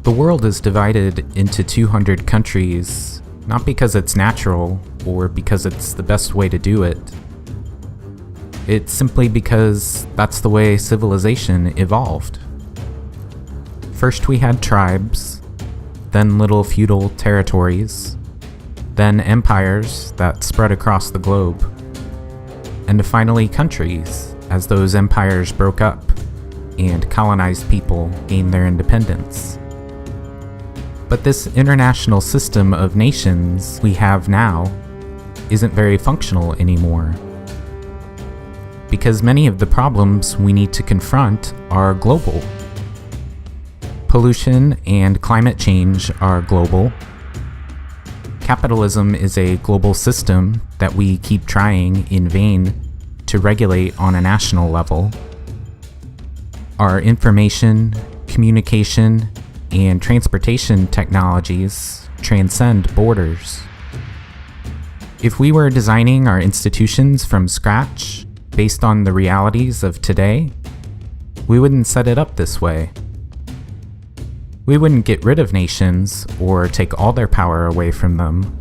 The world is divided into 200 countries, not because it's natural or because it's the best way to do it. It's simply because that's the way civilization evolved. First we had tribes, then little feudal territories, then empires that spread across the globe, and finally countries as those empires broke up and colonized people gained their independence. But this international system of nations we have now isn't very functional anymore, because many of the problems we need to confront are global. Pollution and climate change are global. Capitalism is a global system that we keep trying in vain to regulate on a national level. Our information, communication, and transportation technologies transcend borders. If we were designing our institutions from scratch based on the realities of today, we wouldn't set it up this way. We wouldn't get rid of nations or take all their power away from them,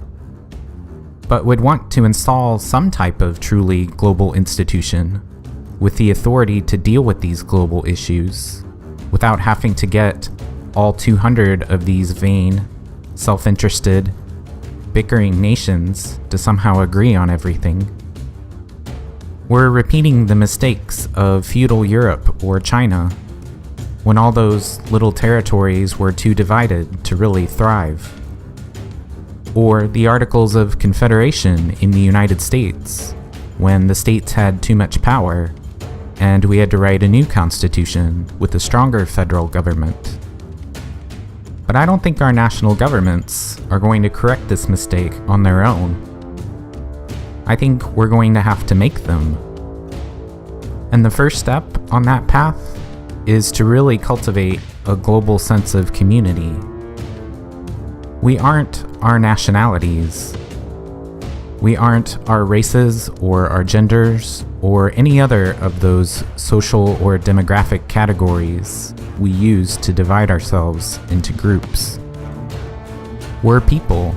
but would want to install some type of truly global institution with the authority to deal with these global issues without having to get all 200 of these vain, self-interested, bickering nations to somehow agree on everything. We're repeating the mistakes of feudal Europe or China, when all those little territories were too divided to really thrive. Or the Articles of Confederation in the United States, when the states had too much power, and we had to write a new constitution with a stronger federal government. But I don't think our national governments are going to correct this mistake on their own. I think we're going to have to make them. And the first step on that path is to really cultivate a global sense of community. We aren't our nationalities. We aren't our races or our genders or any other of those social or demographic categories we use to divide ourselves into groups. We're people.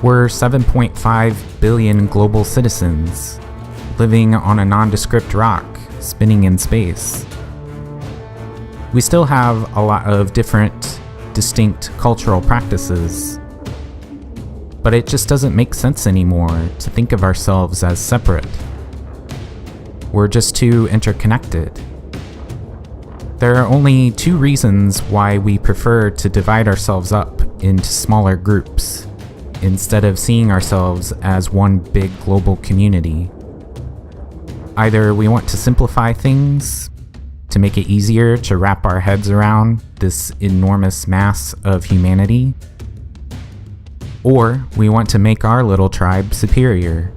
We're 7.5 billion global citizens living on a nondescript rock spinning in space. We still have a lot of different, distinct cultural practices, but it just doesn't make sense anymore to think of ourselves as separate. We're just too interconnected. There are only two reasons why we prefer to divide ourselves up into smaller groups, instead of seeing ourselves as one big global community. Either we want to simplify things, to make it easier to wrap our heads around this enormous mass of humanity, or we want to make our little tribe superior,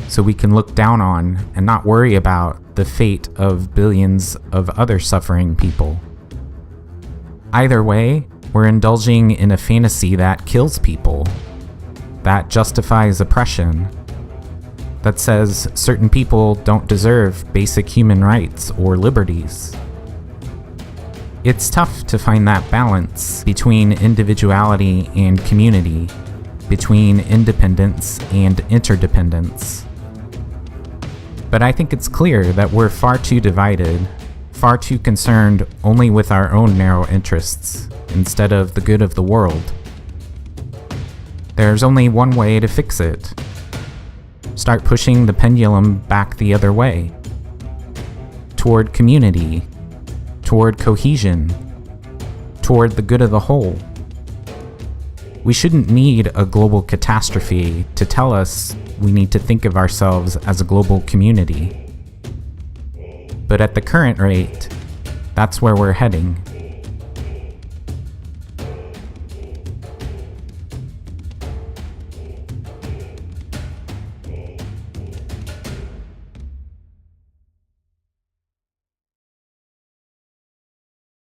so we can look down on and not worry about the fate of billions of other suffering people. Either way, we're indulging in a fantasy that kills people, that justifies oppression, that says certain people don't deserve basic human rights or liberties. It's tough to find that balance between individuality and community, between independence and interdependence. But I think it's clear that we're far too divided, far too concerned only with our own narrow interests, instead of the good of the world. There's only one way to fix it. Start pushing the pendulum back the other way, toward community, toward cohesion, toward the good of the whole. We shouldn't need a global catastrophe to tell us we need to think of ourselves as a global community. But at the current rate, that's where we're heading.